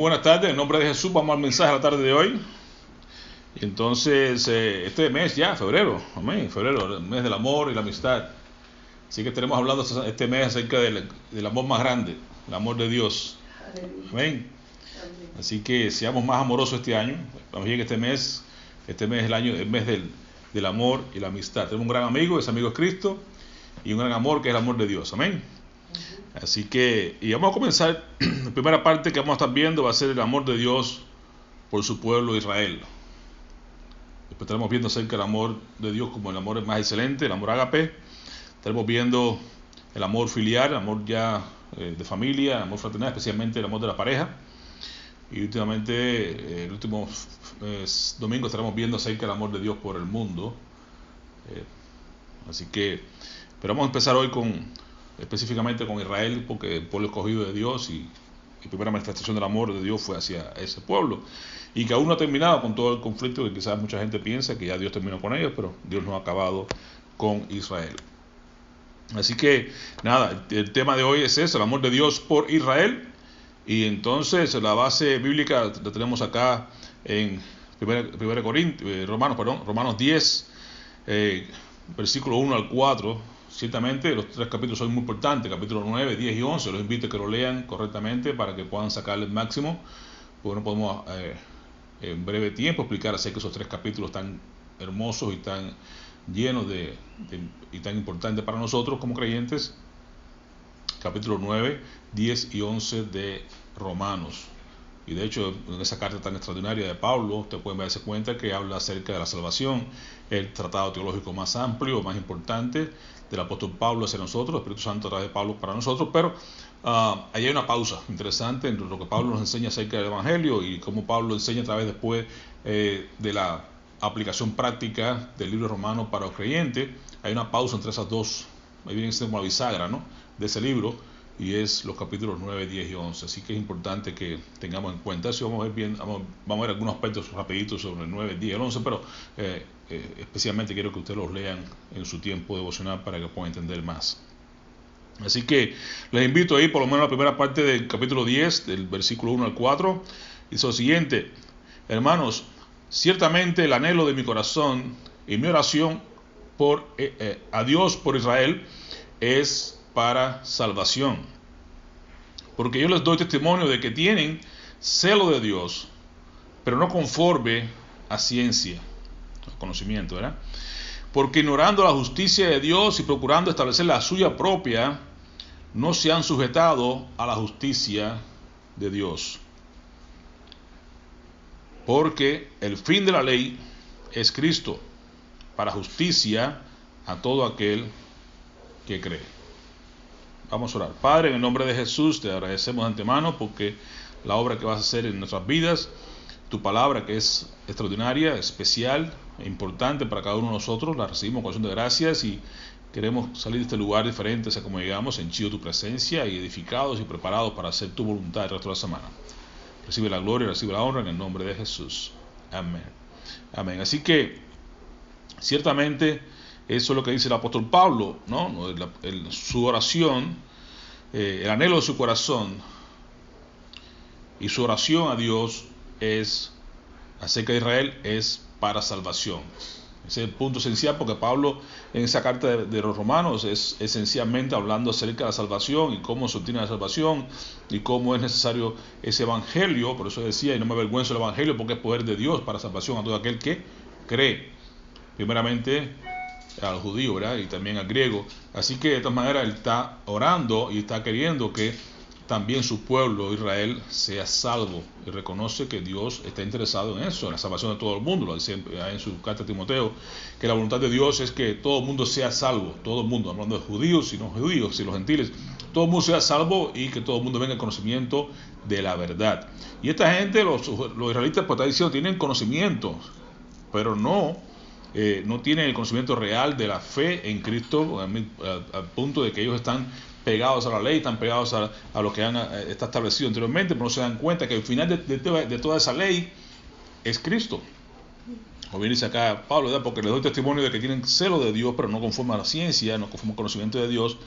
buenas tardes, en nombre de Jesús vamos al mensaje a la tarde de hoy. Y entonces, este mes ya, febrero, amén, febrero, el mes del amor y la amistad. Así que estaremos hablando este mes acerca del amor más grande, el amor de Dios. Amén. Así que seamos más amorosos este año. También este mes es el mes del amor y la amistad. Tenemos un gran amigo, ese amigo es Cristo, y un gran amor que es el amor de Dios. Amén. Así que, y vamos a comenzar, la primera parte que vamos a estar viendo va a ser el amor de Dios por su pueblo Israel. Después estaremos viendo acerca del amor de Dios como el amor más excelente, el amor ágape. Estaremos viendo el amor filial, el amor ya de familia, el amor fraternal, especialmente el amor de la pareja. Y últimamente, el último domingo estaremos viendo acerca del amor de Dios por el mundo. Así que, pero vamos a empezar hoy específicamente con Israel, porque el pueblo escogido de Dios y la primera manifestación del amor de Dios fue hacia ese pueblo, y que aún no ha terminado con todo el conflicto, que quizás mucha gente piensa que ya Dios terminó con ellos, pero Dios no ha acabado con Israel. Así que nada, el tema de hoy es eso, el amor de Dios por Israel. Y entonces la base bíblica la tenemos acá en Romanos 10, versículo 1 al 4. Ciertamente los tres capítulos son muy importantes, capítulos 9, 10 y 11. Los invito a que lo lean correctamente para que puedan sacarle el máximo, porque no podemos en breve tiempo explicar acerca de esos tres capítulos tan hermosos y tan llenos y tan importantes para nosotros como creyentes. Capítulos 9, 10 y 11 de Romanos. Y de hecho, en esa carta tan extraordinaria de Pablo, usted puede darse cuenta que habla acerca de la salvación, el tratado teológico más amplio, más importante del apóstol Pablo hacia nosotros, el Espíritu Santo a través de Pablo para nosotros. Pero ahí hay una pausa interesante entre lo que Pablo nos enseña acerca del Evangelio y cómo Pablo enseña a través después de la aplicación práctica del libro romano para los creyentes. Hay una pausa entre esas dos, ahí viene siendo como la bisagra, ¿no?, de ese libro, y es los capítulos 9, 10 y 11. Así que es importante que tengamos en cuenta eso. Vamos a ver algunos aspectos rapiditos sobre el 9, 10 y el 11, pero especialmente quiero que ustedes los lean en su tiempo devocional para que puedan entender más. Así que les invito a ir por lo menos a la primera parte del capítulo 10, del versículo 1 al 4. Dice lo siguiente: hermanos, ciertamente el anhelo de mi corazón y mi oración a Dios por Israel es para salvación, porque yo les doy testimonio de que tienen celo de Dios, pero no conforme a ciencia, conocimiento, ¿verdad? Porque ignorando la justicia de Dios y procurando establecer la suya propia, no se han sujetado a la justicia de Dios. Porque el fin de la ley es Cristo, para justicia a todo aquel que cree. Vamos a orar. Padre, en el nombre de Jesús, te agradecemos de antemano porque la obra que vas a hacer en nuestras vidas, tu palabra que es extraordinaria, especial e importante para cada uno de nosotros, la recibimos con acción de gracias y queremos salir de este lugar diferente a como llegamos, henchido tu presencia y edificados y preparados para hacer tu voluntad el resto de la semana. Recibe la gloria y recibe la honra en el nombre de Jesús. Amén. Amén. Así que, ciertamente, eso es lo que dice el apóstol Pablo, ¿no? Su oración, el anhelo de su corazón y su oración a Dios es acerca de Israel es para salvación. Ese es el punto esencial, porque Pablo en esa carta de los Romanos es esencialmente hablando acerca de la salvación y cómo se obtiene la salvación y cómo es necesario ese evangelio. Por eso decía, y no me avergüenzo del evangelio, porque es poder de Dios para salvación a todo aquel que cree, primeramente al judío, ¿verdad?, y también al griego. Así que de esta manera él está orando y está queriendo que también su pueblo Israel sea salvo, y reconoce que Dios está interesado en eso, en la salvación de todo el mundo. Lo dice en su carta a Timoteo, que la voluntad de Dios es que todo el mundo sea salvo, todo el mundo, hablando de judíos y no judíos y los gentiles, todo el mundo sea salvo y que todo el mundo venga al conocimiento de la verdad. Y esta gente, los israelitas, pues está diciendo, tienen conocimiento, pero no tienen el conocimiento real de la fe en Cristo, al punto de que ellos están pegados a la ley, están pegados a lo que está establecido anteriormente, pero no se dan cuenta que el final de toda esa ley es Cristo. Como bien dice acá Pablo, ¿verdad?, porque les doy testimonio de que tienen celo de Dios, pero no conforme a la ciencia, no conforme al conocimiento de Dios,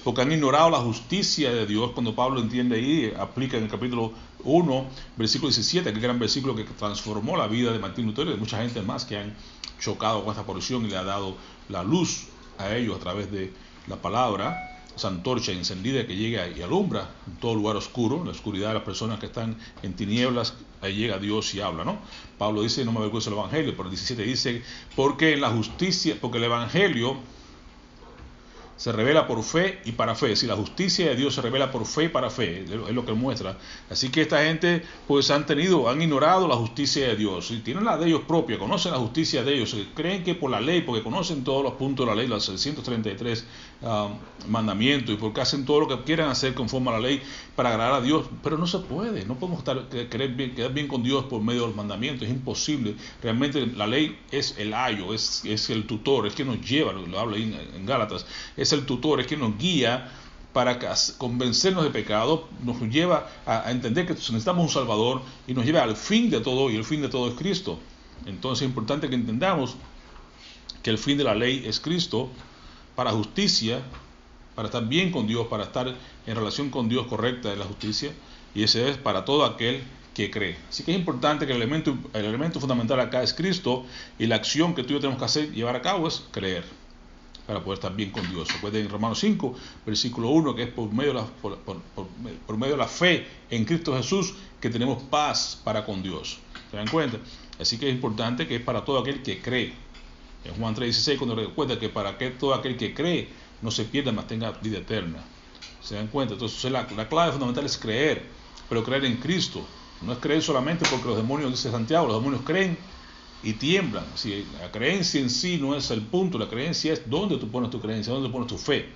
porque han ignorado la justicia de Dios. Cuando Pablo entiende ahí, aplica en el capítulo 1, versículo 17, aquel gran versículo que transformó la vida de Martín Lutero y de mucha gente más que han chocado con esta porción y le ha dado la luz a ellos a través de la palabra, esa antorcha encendida que llega y alumbra en todo lugar oscuro, en la oscuridad de las personas que están en tinieblas, ahí llega Dios y habla, ¿no? Pablo dice, no me avergüenzo del Evangelio, pero el 17 dice, porque en la justicia, porque el Evangelio se revela por fe y para fe. Si la justicia de Dios se revela por fe y para fe, es lo que muestra. Así que esta gente pues han ignorado la justicia de Dios y tienen la de ellos propia, conocen la justicia de ellos, creen que por la ley, porque conocen todos los puntos de la ley, los 633 mandamientos, y porque hacen todo lo que quieran hacer conforme a la ley para agradar a Dios, pero no se puede, no podemos quedar bien con Dios por medio de los mandamientos, es imposible. Realmente la ley es el ayo, es el tutor, es quien nos lleva, lo habla ahí en Gálatas, es el tutor, es quien nos guía para convencernos de pecado, nos lleva a entender que necesitamos un Salvador y nos lleva al fin de todo, y el fin de todo es Cristo. Entonces es importante que entendamos que el fin de la ley es Cristo, para justicia, para estar bien con Dios, para estar en relación con Dios correcta de la justicia, y ese es para todo aquel que cree. Así que es importante que el elemento fundamental acá es Cristo, y la acción que tú y yo tenemos que hacer, llevar a cabo, es creer, para poder estar bien con Dios. Se puede en Romanos 5, versículo 1, que es por medio de la fe en Cristo Jesús que tenemos paz para con Dios. ¿Se dan cuenta? Así que es importante que es para todo aquel que cree. En Juan 3:16, cuando recuerda que para que todo aquel que cree no se pierda, mas tenga vida eterna. ¿Se dan cuenta? Entonces la clave fundamental es creer, pero creer en Cristo. No es creer solamente porque los demonios, dice Santiago, los demonios creen y tiemblan. Si la creencia en sí no es el punto, la creencia es dónde tú pones tu creencia, dónde pones tu fe.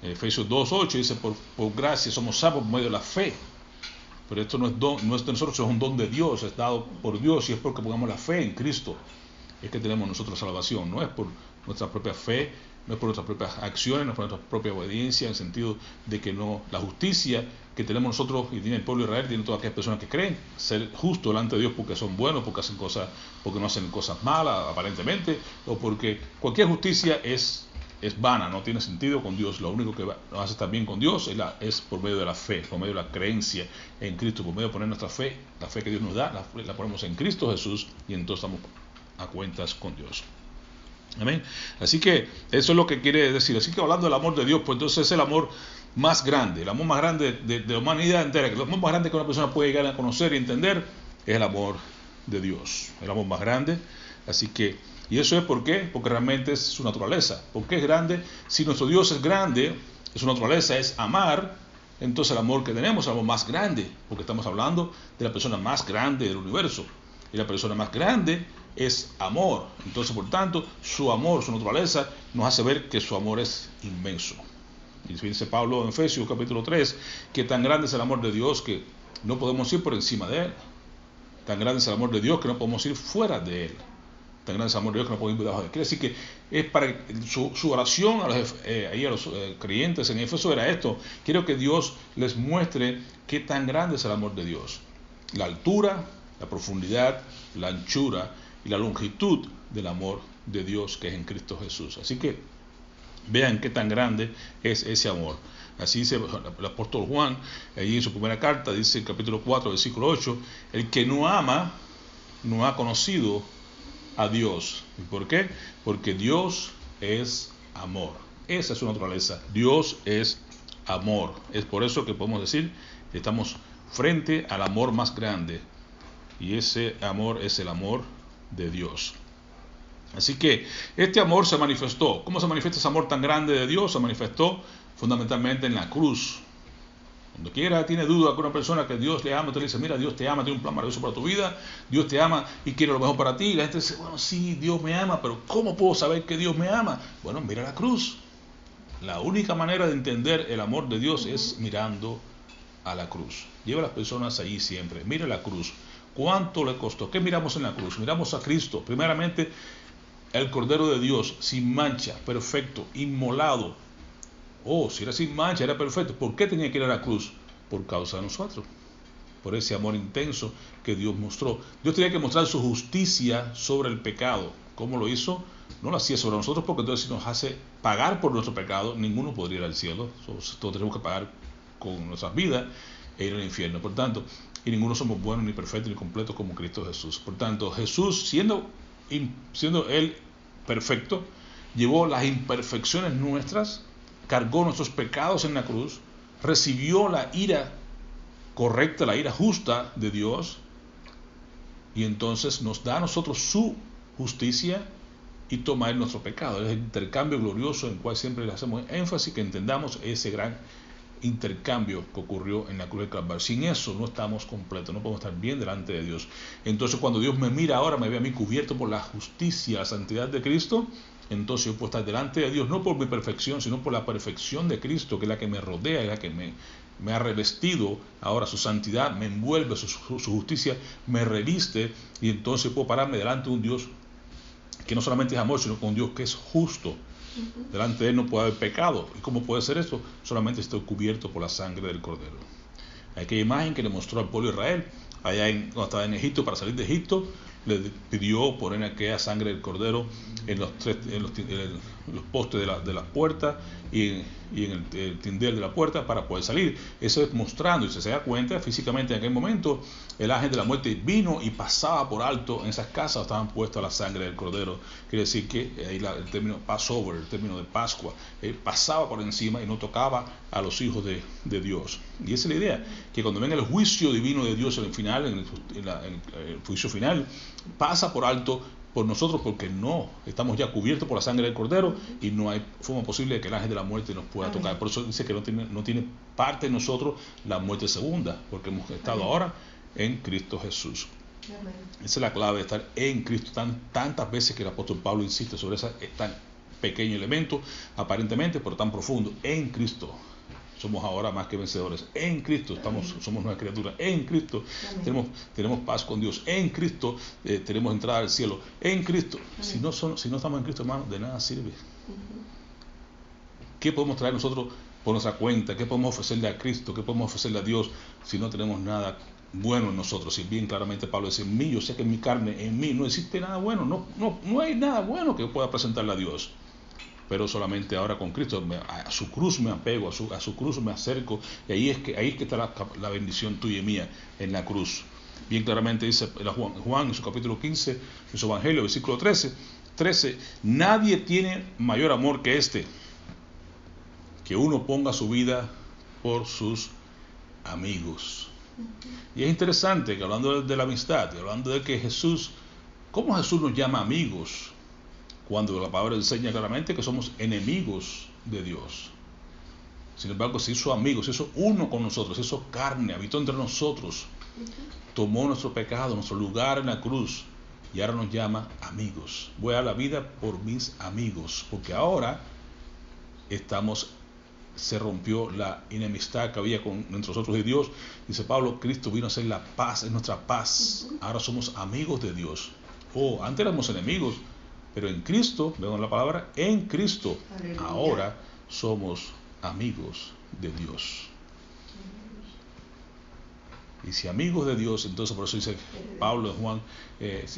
Efesios 2:8 dice, por gracia somos salvos por medio de la fe. Pero esto no es de nosotros, es un don de Dios, es dado por Dios, y es porque pongamos la fe en Cristo es que tenemos nosotros salvación. No es por nuestra propia fe, no es por nuestras propias acciones, no es por nuestra propia obediencia, en el sentido de que no, la justicia que tenemos nosotros y tiene el pueblo de Israel, tiene todas aquellas personas que creen ser justos delante de Dios porque son buenos, porque no hacen cosas malas aparentemente, o porque cualquier justicia es vana, no tiene sentido con Dios. Lo único que nos hace estar bien con Dios es por medio de la fe, por medio de la creencia en Cristo, por medio de poner nuestra fe, la fe que Dios nos da, la ponemos en Cristo Jesús, y entonces estamos a cuentas con Dios. Amén. Así que eso es lo que quiere decir. Así que hablando del amor de Dios, pues entonces es el amor más grande, el amor más grande de la humanidad entera, el amor más grande que una persona puede llegar a conocer y entender es el amor de Dios, el amor más grande. Así que, y eso es ¿por qué? Porque realmente es su naturaleza. ¿Por qué es grande? Si nuestro Dios es grande, su naturaleza es amar, entonces el amor que tenemos es el amor más grande, porque estamos hablando de la persona más grande del universo, y la persona más grande es amor. Entonces, por tanto, su amor, su naturaleza, nos hace ver que su amor es inmenso. Y dice Pablo en Efesios capítulo 3, que tan grande es el amor de Dios que no podemos ir por encima de él. Tan grande es el amor de Dios que no podemos ir fuera de él. Tan grande es el amor de Dios que no podemos ir debajo de él. Quiere decir que es para su oración a los creyentes en Éfeso era esto: quiero que Dios les muestre qué tan grande es el amor de Dios. La altura, la profundidad, la anchura y la longitud del amor de Dios que es en Cristo Jesús. Así que vean qué tan grande es ese amor. Así dice el apóstol Juan, allí en su primera carta, dice en capítulo 4, versículo 8, el que no ama, no ha conocido a Dios. ¿Y por qué? Porque Dios es amor. Esa es su naturaleza. Dios es amor. Es por eso que podemos decir que estamos frente al amor más grande. Y ese amor es el amor de Dios. Así que este amor se manifestó. ¿Cómo se manifiesta ese amor tan grande de Dios? Se manifestó fundamentalmente en la cruz. Cuando quiera tiene duda con una persona que Dios le ama, te le dice, mira, Dios te ama, tiene un plan maravilloso para tu vida, Dios te ama y quiere lo mejor para ti. Y la gente dice, bueno, sí, Dios me ama, pero ¿cómo puedo saber que Dios me ama? Bueno, mira la cruz. La única manera de entender el amor de Dios es mirando a la cruz. Lleva a las personas allí siempre. Mira la cruz. ¿Cuánto le costó? ¿Qué miramos en la cruz? Miramos a Cristo. Primeramente, el Cordero de Dios, sin mancha, perfecto, inmolado. Oh, si era sin mancha, era perfecto. ¿Por qué tenía que ir a la cruz? Por causa de nosotros. Por ese amor intenso que Dios mostró. Dios tenía que mostrar su justicia sobre el pecado. ¿Cómo lo hizo? No lo hacía sobre nosotros, porque entonces si nos hace pagar por nuestro pecado, ninguno podría ir al cielo. Todos tenemos que pagar con nuestras vidas e ir al infierno. Por tanto, y ninguno somos buenos, ni perfectos, ni completos como Cristo Jesús. Por tanto, Jesús, siendo Él perfecto, llevó las imperfecciones nuestras, cargó nuestros pecados en la cruz, recibió la ira correcta, la ira justa de Dios, y entonces nos da a nosotros su justicia y toma Él nuestro pecado. Es el intercambio glorioso en el cual siempre le hacemos énfasis, que entendamos ese gran intercambio que ocurrió en la cruz del Calvario. Sin eso no estamos completos, no podemos estar bien delante de Dios. Entonces cuando Dios me mira ahora, me ve a mí cubierto por la justicia, la santidad de Cristo, entonces yo puedo estar delante de Dios no por mi perfección, sino por la perfección de Cristo, que es la que me rodea, es la que me ha revestido. Ahora su santidad me envuelve, su justicia me reviste, y entonces puedo pararme delante de un Dios que no solamente es amor, sino con un Dios que es justo. Delante de Él no puede haber pecado. ¿Y cómo puede ser esto? Solamente estoy cubierto por la sangre del Cordero. Aquella imagen que le mostró al pueblo de Israel, cuando estaba en Egipto, para salir de Egipto, le pidió poner aquella sangre del Cordero en los postes de las puertas y en el tindel de la puerta para poder salir. Eso es mostrando, y si se da cuenta, físicamente en aquel momento el ángel de la muerte vino y pasaba por alto en esas casas, estaban puestas la sangre del Cordero. Quiere decir que ahí el término Passover, el término de Pascua, pasaba por encima y no tocaba a los hijos de Dios. Y esa es la idea, que cuando venga el juicio divino de Dios en el final, en el juicio final, pasa por alto por nosotros, porque no estamos ya cubiertos por la sangre del Cordero y no hay forma posible de que el ángel de la muerte nos pueda tocar. Por eso dice que no tiene parte en nosotros la muerte segunda, porque hemos estado ahora en Cristo Jesús. Amén. Esa es la clave de estar en Cristo. Tantas veces que el apóstol Pablo insiste sobre ese tan pequeño elemento, aparentemente, pero tan profundo. En Cristo somos ahora más que vencedores. En Cristo somos nuevas criaturas. En Cristo tenemos paz con Dios. En Cristo tenemos entrada al cielo. En Cristo. Si no estamos en Cristo, hermano, de nada sirve. ¿Qué podemos traer nosotros por nuestra cuenta? ¿Qué podemos ofrecerle a Cristo? ¿Qué podemos ofrecerle a Dios si no tenemos nada bueno en nosotros? Y bien claramente Pablo dice: en mí, yo sé que en mi carne, en mí no existe nada bueno. No hay nada bueno que pueda presentarle a Dios. Pero solamente ahora con Cristo, a su cruz me apego, a su cruz me acerco, y ahí es que está la bendición tuya y mía, en la cruz. Bien claramente dice Juan en su capítulo 15, en su evangelio, versículo 13, nadie tiene mayor amor que este, que uno ponga su vida por sus amigos. Y es interesante que hablando de la amistad, hablando de que ¿cómo Jesús nos llama amigos? Cuando la palabra enseña claramente que somos enemigos de Dios. Sin embargo, se hizo amigo, se hizo uno con nosotros, se hizo carne, habitó entre nosotros, tomó nuestro pecado, nuestro lugar en la cruz, y ahora nos llama amigos. Voy a dar la vida por mis amigos, porque ahora se rompió la enemistad que había entre nosotros y Dios. Dice Pablo, Cristo vino a ser la paz, es nuestra paz. Ahora somos amigos de Dios. Antes éramos enemigos, pero en Cristo, vemos la palabra, en Cristo, aleluya, ahora somos amigos de Dios. Y si amigos de Dios, entonces por eso dice Pablo en Juan,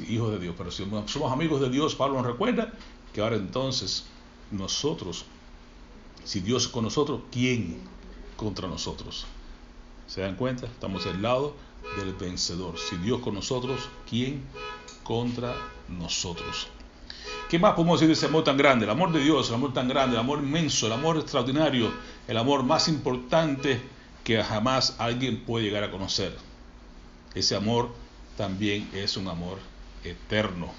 hijos de Dios. Pero si somos amigos de Dios, Pablo nos recuerda que ahora entonces nosotros, si Dios es con nosotros, ¿quién contra nosotros? ¿Se dan cuenta? Estamos del lado del vencedor. Si Dios con nosotros, ¿quién contra nosotros? ¿Qué más podemos decir de ese amor tan grande? El amor de Dios, el amor tan grande, el amor inmenso, el amor extraordinario, el amor más importante que jamás alguien puede llegar a conocer. Ese amor también es un amor eterno.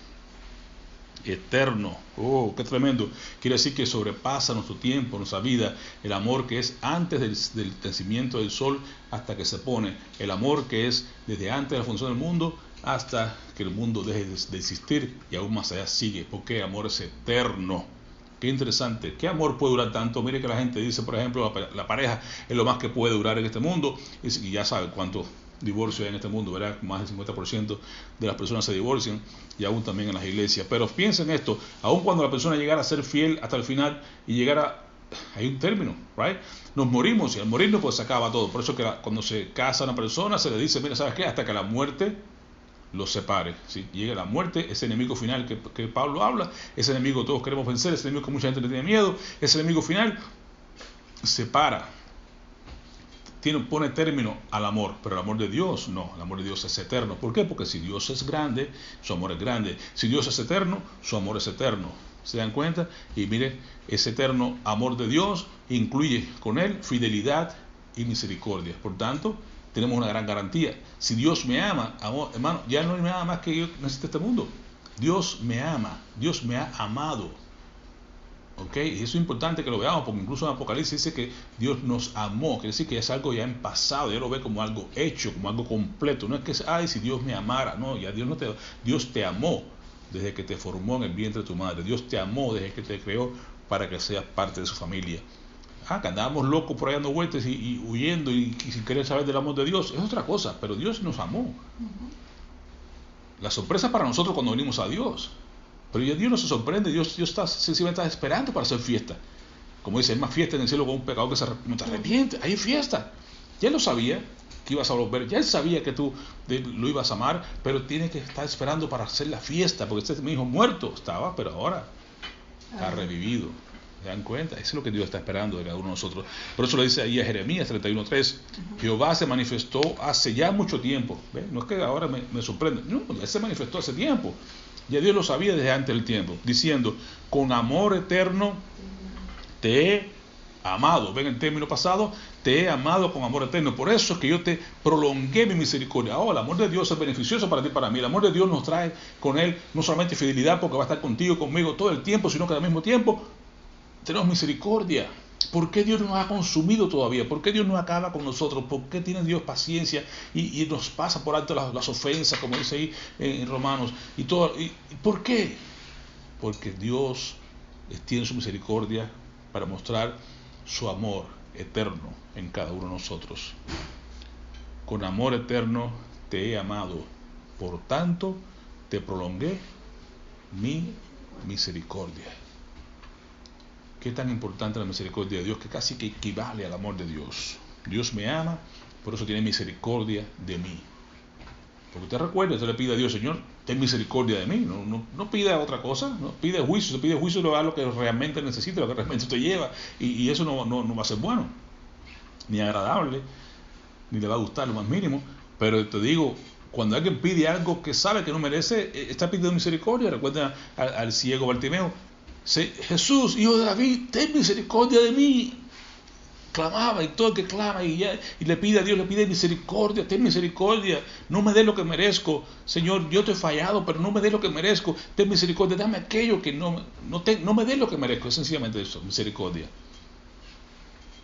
Eterno. Oh, qué tremendo. Quiere decir que sobrepasa nuestro tiempo, nuestra vida. El amor que es antes del nacimiento del sol hasta que se pone. El amor que es desde antes de la fundación del mundo hasta que el mundo deje de existir, y aún más allá sigue, porque el amor es eterno. Qué interesante. ¿Qué amor puede durar tanto? Mire que la gente dice, por ejemplo, la pareja es lo más que puede durar en este mundo, y ya sabe cuántos divorcios hay en este mundo, ¿verdad? Más del 50% de las personas se divorcian, y aún también en las iglesias. Pero piensen esto, aún cuando la persona llegara a ser fiel hasta el final y llegara, hay un término, right? Nos morimos, y al morirnos pues se acaba todo. Por eso que cuando se casa una persona se le dice, mira, ¿sabes qué? Hasta que la muerte los separe. ¿Sí? Llega la muerte, ese enemigo final que Pablo habla, ese enemigo que todos queremos vencer, ese enemigo que mucha gente le tiene miedo, ese enemigo final separa pone término al amor, pero el amor de Dios no, el amor de Dios es eterno. ¿Por qué? Porque si Dios es grande, su amor es grande. Si Dios es eterno, su amor es eterno. ¿Se dan cuenta? Y mire, ese eterno amor de Dios incluye con él fidelidad y misericordia. Por tanto, tenemos una gran garantía. Si Dios me ama, amor, hermano, ya no me ama más que yo necesito este mundo. Dios me ama, Dios me ha amado. ¿Ok? Y eso es importante que lo veamos, porque incluso en Apocalipsis dice que Dios nos amó, quiere decir que es algo ya en pasado, ya lo ve como algo hecho, como algo completo. No es que, ay, si Dios me amara, no, ya Dios te amó desde que te formó en el vientre de tu madre. Dios te amó desde que te creó para que seas parte de su familia. Que andábamos locos por ahí dando vueltas y huyendo y sin querer saber del amor de Dios, es otra cosa, pero Dios nos amó. La sorpresa para nosotros cuando venimos a Dios. Pero ya Dios no se sorprende, Dios sencillamente está esperando para hacer fiesta. Como dice, hay más fiesta en el cielo con un pecador que no te arrepiente, hay fiesta. Ya él lo sabía que ibas a volver, ya él sabía que tú lo ibas a amar, pero tiene que estar esperando para hacer la fiesta, porque mi hijo muerto estaba, pero ahora está revivido. ¿Se dan cuenta? Eso es lo que Dios está esperando de cada uno de nosotros. Por eso le dice ahí a Jeremías 31:3, Jehová se manifestó hace ya mucho tiempo. ¿Ve? No es que ahora me sorprende, no, ya se manifestó hace tiempo. Ya Dios lo sabía desde antes del tiempo, diciendo, con amor eterno te he amado. Ven el término pasado, te he amado con amor eterno. Por eso es que yo te prolongué mi misericordia. Ahora, el amor de Dios es beneficioso para ti y para mí. El amor de Dios nos trae con él no solamente fidelidad, porque va a estar contigo, conmigo todo el tiempo, sino que al mismo tiempo tenemos misericordia. ¿Por qué Dios no nos ha consumido todavía? ¿Por qué Dios no acaba con nosotros? ¿Por qué tiene Dios paciencia y nos pasa por alto las ofensas, como dice ahí en Romanos? ¿Por qué? Porque Dios tiene su misericordia para mostrar su amor eterno en cada uno de nosotros. Con amor eterno te he amado, por tanto te prolongué mi misericordia. Qué tan importante la misericordia de Dios, que casi que equivale al amor de Dios. Dios me ama, por eso tiene misericordia de mí. Porque usted recuerda, usted le pide a Dios, Señor, ten misericordia de mí. No pida otra cosa, no pide juicio. Si pide juicio, lo da lo que realmente necesita, lo que realmente te lleva. Y eso no va a ser bueno, ni agradable, ni le va a gustar lo más mínimo. Pero te digo, cuando alguien pide algo que sabe que no merece, está pidiendo misericordia. Recuerda al ciego Bartimeo, Jesús, hijo de David, ten misericordia de mí. Clamaba, y todo el que clama y le pide a Dios, le pide misericordia, ten misericordia, no me dé lo que merezco, Señor, yo te he fallado, pero no me dé lo que merezco, ten misericordia, dame aquello que no me dé lo que merezco. Es sencillamente eso, misericordia.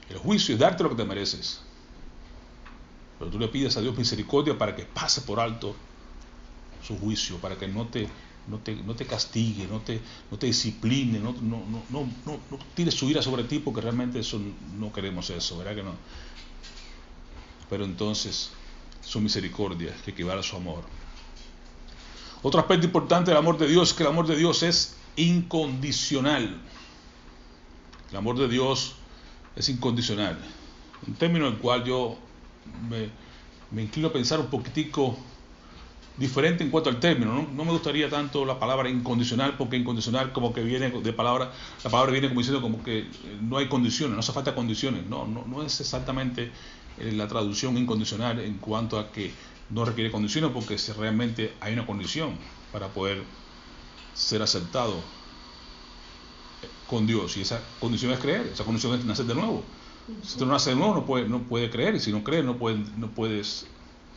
El juicio es darte lo que te mereces, pero tú le pides a Dios misericordia para que pase por alto su juicio, para que no te castigue, no te discipline, no tire su ira sobre ti, porque realmente eso no queremos eso, ¿verdad que no? Pero entonces su misericordia, que equivale a su amor. Otro aspecto importante del amor de Dios es que el amor de Dios es incondicional. El amor de Dios es incondicional. Un término en el cual yo me inclino a pensar un poquitico diferente en cuanto al término. No me gustaría tanto la palabra incondicional, porque incondicional como que viene de palabra, la palabra viene como diciendo como que no hay condiciones, no hace falta condiciones. No es exactamente la traducción incondicional en cuanto a que no requiere condiciones, porque si realmente hay una condición para poder ser aceptado con Dios, y esa condición es creer, esa condición es nacer de nuevo. Si tú no naces de nuevo no puede creer, y si no crees no puedes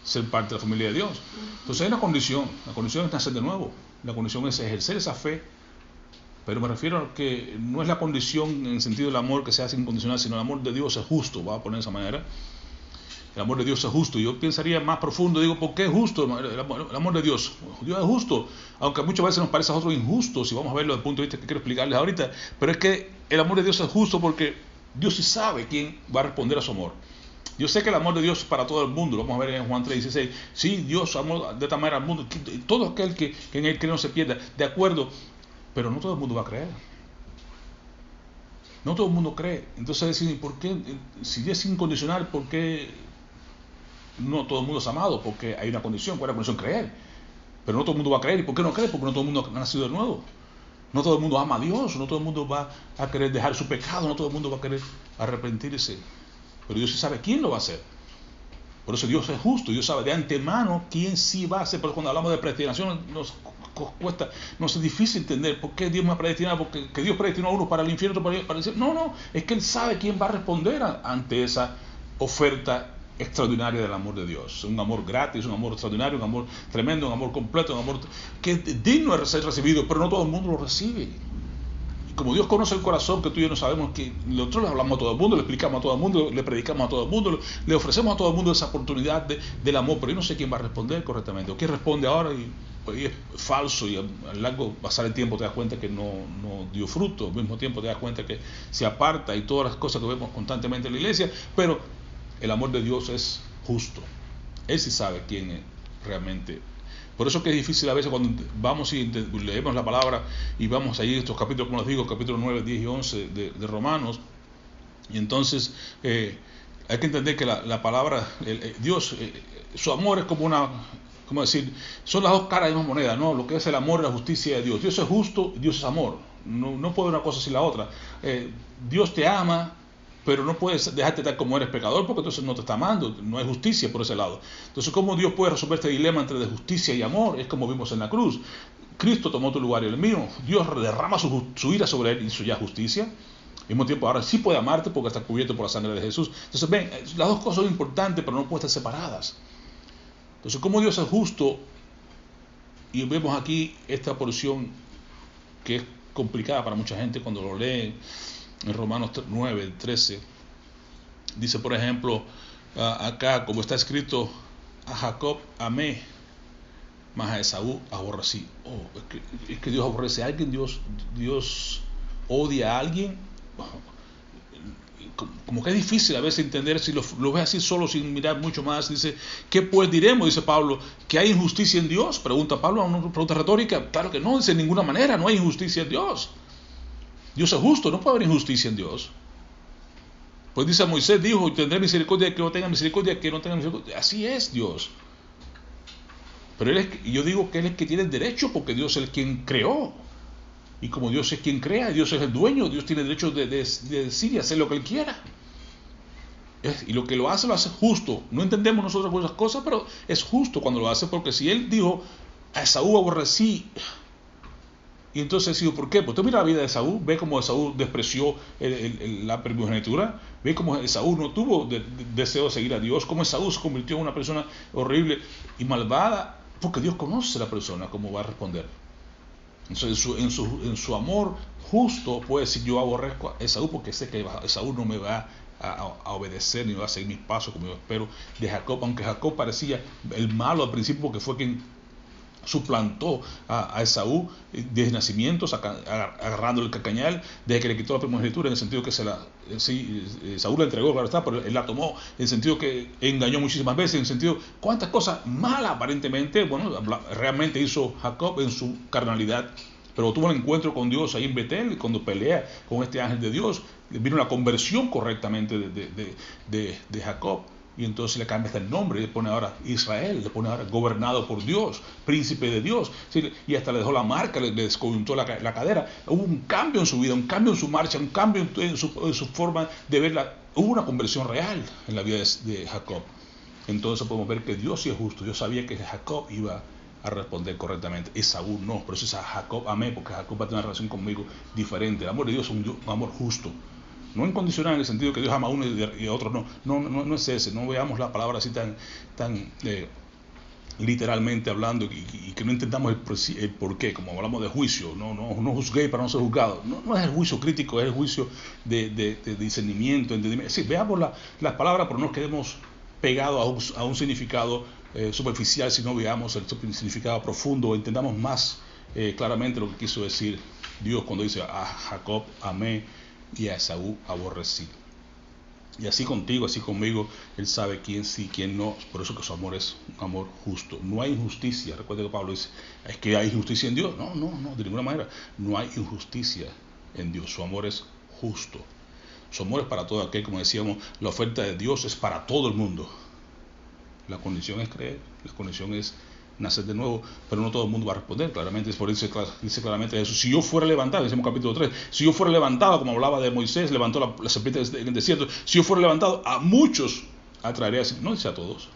ser parte de la familia de Dios. Entonces hay una condición, la condición es nacer de nuevo, la condición es ejercer esa fe, pero me refiero a que no es la condición en el sentido del amor que se hace incondicional, sino el amor de Dios es justo, va a poner de esa manera. El amor de Dios es justo. Yo pensaría más profundo, digo, ¿por qué es justo el amor de Dios? Dios es justo, aunque muchas veces nos parece a nosotros injusto, si vamos a verlo desde el punto de vista que quiero explicarles ahorita, pero es que el amor de Dios es justo porque Dios sí sabe quién va a responder a su amor. Yo sé que el amor de Dios es para todo el mundo, lo vamos a ver en Juan 3:16. Sí, Dios amó de tal manera al mundo, todo aquel que en él cree no se pierda, de acuerdo, pero no todo el mundo va a creer. No todo el mundo cree. Entonces decir, ¿por qué? Si es incondicional, ¿por qué no todo el mundo es amado? Porque hay una condición. ¿Cuál es la condición? Creer. Pero no todo el mundo va a creer. ¿Y por qué no cree? Porque no todo el mundo ha nacido de nuevo. No todo el mundo ama a Dios, no todo el mundo va a querer dejar su pecado, no todo el mundo va a querer arrepentirse. pero Dios sí sabe quién lo va a hacer. Por eso Dios es justo, Dios sabe de antemano quién sí va a hacer. Pero cuando hablamos de predestinación nos es difícil entender por qué Dios me ha predestinado, porque que Dios predestinó a uno para el infierno, otro para el cielo. No, es que Él sabe quién va a responder ante esa oferta extraordinaria del amor de Dios. Un amor gratis, un amor extraordinario, un amor tremendo, un amor completo, un amor que es digno de ser recibido, pero no todo el mundo lo recibe. Como Dios conoce el corazón, que tú y yo no sabemos, que nosotros le hablamos a todo el mundo, le explicamos a todo el mundo, le predicamos a todo el mundo, le ofrecemos a todo el mundo esa oportunidad del amor, pero yo no sé quién va a responder correctamente, o quién responde ahora y es falso, y al largo pasar el tiempo te das cuenta que no dio fruto, al mismo tiempo te das cuenta que se aparta y todas las cosas que vemos constantemente en la iglesia, pero el amor de Dios es justo. Él sí sabe quién es realmente. Por eso que es difícil a veces cuando vamos y leemos la palabra y vamos ahí estos capítulos, como les digo, capítulos 9, 10 y 11 de Romanos, y entonces hay que entender que la palabra, Dios, su amor es como ¿cómo decir? Son las dos caras de una moneda, ¿no? Lo que es el amor y la justicia de Dios. Dios es justo, Dios es amor. No puede una cosa sin la otra. Dios te ama, pero no puedes dejarte estar como eres pecador, porque entonces no te está amando, no hay justicia por ese lado. Entonces, ¿cómo Dios puede resolver este dilema entre de justicia y amor? Es como vimos en la cruz. Cristo tomó tu lugar y el mío. Dios derrama su ira sobre él y su ya justicia. Al mismo tiempo, ahora sí puede amarte porque está cubierto por la sangre de Jesús. Entonces, ven, las dos cosas son importantes, pero no pueden estar separadas. Entonces, ¿cómo Dios es justo? Y vemos aquí esta porción que es complicada para mucha gente cuando lo leen. En Romanos 9, 13, dice por ejemplo, acá como está escrito, a Jacob amé, mas a Esaú aborrecí. Es que Dios aborrece a alguien, Dios odia a alguien. Como que es difícil a veces entender si lo ves así solo sin mirar mucho más. Dice, ¿qué pues diremos? Dice Pablo, ¿que hay injusticia en Dios? Pregunta Pablo, una pregunta retórica. Claro que no, dice, de ninguna manera, no hay injusticia en Dios. Dios es justo, no puede haber injusticia en Dios. Pues dice Moisés, dijo, tendré misericordia que no tenga misericordia, que no tenga misericordia. Así es Dios. Pero yo digo que Él es el que tiene el derecho, porque Dios es el quien creó. Y como Dios es quien crea, Dios es el dueño, Dios tiene el derecho de decir y hacer lo que Él quiera. Y lo que lo hace justo. No entendemos nosotros muchas cosas, pero es justo cuando lo hace, porque si Él dijo, a Esaú aborrecí, y entonces digo, ¿por qué? Pues tú mira la vida de Esaú, ve cómo Esaú despreció la primogenitura, ve cómo Esaú no tuvo deseo de seguir a Dios, cómo Esaú se convirtió en una persona horrible y malvada, porque Dios conoce a la persona, cómo va a responder. Entonces en su amor justo puede decir, yo aborrezco a Esaú porque sé que Esaú no me va a obedecer ni va a seguir mis pasos como yo espero de Jacob, aunque Jacob parecía el malo al principio porque fue quien suplantó a Esaú desde nacimiento, agarrando el cacañal, desde que le quitó la primogenitura, en el sentido que Saúl la entregó, claro está, pero él la tomó, en el sentido que engañó muchísimas veces, en el sentido, cuántas cosas malas aparentemente, bueno, realmente hizo Jacob en su carnalidad, pero tuvo un encuentro con Dios ahí en Betel, cuando pelea con este ángel de Dios, vino una conversión correctamente de Jacob. Y entonces le cambia hasta el nombre, le pone ahora Israel, le pone ahora gobernado por Dios, príncipe de Dios, ¿sí? Y hasta le dejó la marca, le descoyuntó la cadera. Hubo un cambio en su vida, un cambio en su marcha, un cambio en su forma de verla. Hubo una conversión real en la vida de Jacob. Entonces podemos ver que Dios sí es justo. Dios sabía que Jacob iba a responder correctamente. Esaú no, por eso es a Jacob amé, porque Jacob va a tener una relación conmigo diferente. El amor de Dios es un amor justo. No incondicional en el sentido que Dios ama a uno y a otro, no es ese. No veamos la palabra así tan literalmente hablando y que no entendamos el porqué, como hablamos de juicio. No juzguéis para no ser juzgado. No es el juicio crítico, es el juicio de discernimiento, entendimiento. Sí, veamos las palabras, pero no nos quedemos pegados a un significado superficial, sino veamos el significado profundo, entendamos más claramente lo que quiso decir Dios cuando dice a Jacob amé y a Esaú aborrecí. Y así contigo, así conmigo, Él sabe quién sí, quién no. Por eso que su amor es un amor justo. No hay injusticia. Recuerda que Pablo dice, ¿es que hay injusticia en Dios? No, de ninguna manera. No hay injusticia en Dios. Su amor es justo. Su amor es para todo aquel, como decíamos, la oferta de Dios es para todo el mundo. La condición es creer, la condición es nacer de nuevo, pero no todo el mundo va a responder. Claramente, por eso dice claramente Jesús: si yo fuera levantado, decimos capítulo 3, si yo fuera levantado, como hablaba de Moisés, levantó la serpiente en el desierto, si yo fuera levantado, a muchos atraería, no dice a todos,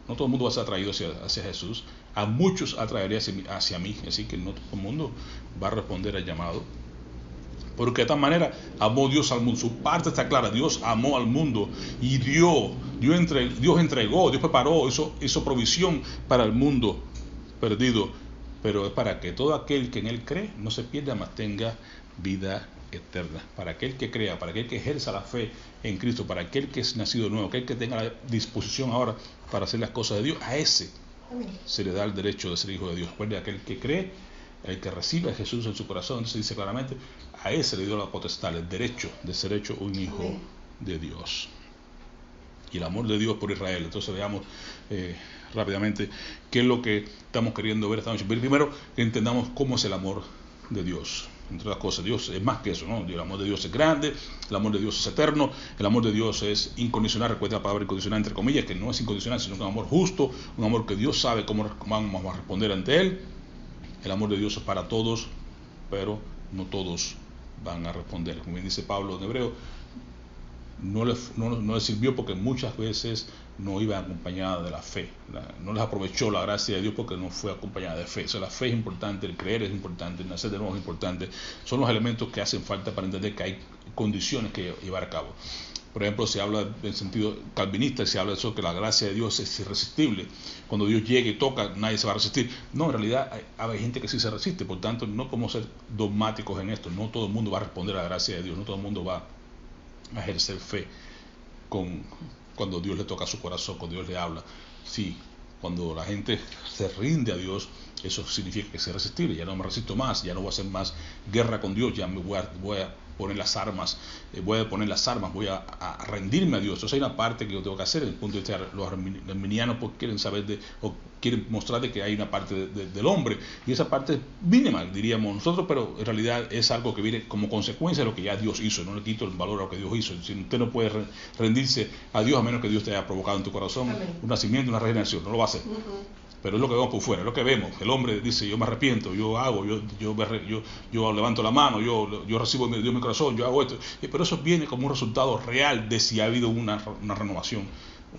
no todo el mundo va a ser atraído hacia Jesús, a muchos atraería hacia mí, así que no todo el mundo va a responder al llamado. Porque de tal manera amó Dios al mundo. Su parte está clara: Dios amó al mundo y Dios entregó, Dios preparó, hizo provisión para el mundo perdido, pero es para que todo aquel que en Él cree no se pierda, mas tenga vida eterna. Para aquel que crea, para aquel que ejerza la fe en Cristo, para aquel que es nacido nuevo, aquel que tenga la disposición ahora para hacer las cosas de Dios, a ese se le da el derecho de ser hijo de Dios. Recuerde, aquel que cree, el que recibe a Jesús en su corazón, entonces dice claramente, a ese le dio la potestad, el derecho de ser hecho un hijo de Dios. Y el amor de Dios por Israel. Entonces veamos rápidamente qué es lo que estamos queriendo ver esta noche. Primero, que entendamos cómo es el amor de Dios. Entre otras cosas, Dios es más que eso, ¿no? El amor de Dios es grande, el amor de Dios es eterno, el amor de Dios es incondicional. Recuerda la palabra incondicional entre comillas, que no es incondicional, sino un amor justo, un amor que Dios sabe cómo vamos a responder ante Él. El amor de Dios es para todos, pero no todos van a responder. Como bien dice Pablo en Hebreo, no le sirvió porque muchas veces no iba acompañada de la fe. No les aprovechó la gracia de Dios porque no fue acompañada de fe. O sea, la fe es importante, el creer es importante, el nacer de nuevo es importante. Son los elementos que hacen falta para entender que hay condiciones que llevar a cabo. Por ejemplo, se habla en sentido calvinista, se habla de eso, que la gracia de Dios es irresistible. Cuando Dios llega y toca, nadie se va a resistir. No, en realidad hay gente que sí se resiste. Por tanto, no podemos ser dogmáticos en esto. No todo el mundo va a responder a la gracia de Dios. No todo el mundo va a ejercer fe cuando Dios le toca su corazón, cuando Dios le habla. Sí, cuando la gente se rinde a Dios, eso significa que es irresistible. Ya no me resisto más, ya no voy a hacer más guerra con Dios, ya me voy a poner las armas, voy a rendirme a Dios. Entonces hay una parte que yo tengo que hacer. Desde el punto de vista, los arminianos pues quieren saber o quieren mostrar de que hay una parte del hombre, y esa parte es mínima, diríamos nosotros, pero en realidad es algo que viene como consecuencia de lo que ya Dios hizo. No le quito el valor a lo que Dios hizo. Si usted no puede rendirse a Dios a menos que Dios te haya provocado en tu corazón un nacimiento, una regeneración, no lo va a hacer. Pero es lo que vemos por fuera, es lo que vemos. El hombre dice: yo me arrepiento, yo hago, yo levanto la mano, yo recibo Dios mi corazón, yo hago esto. Pero eso viene como un resultado real de si ha habido una renovación,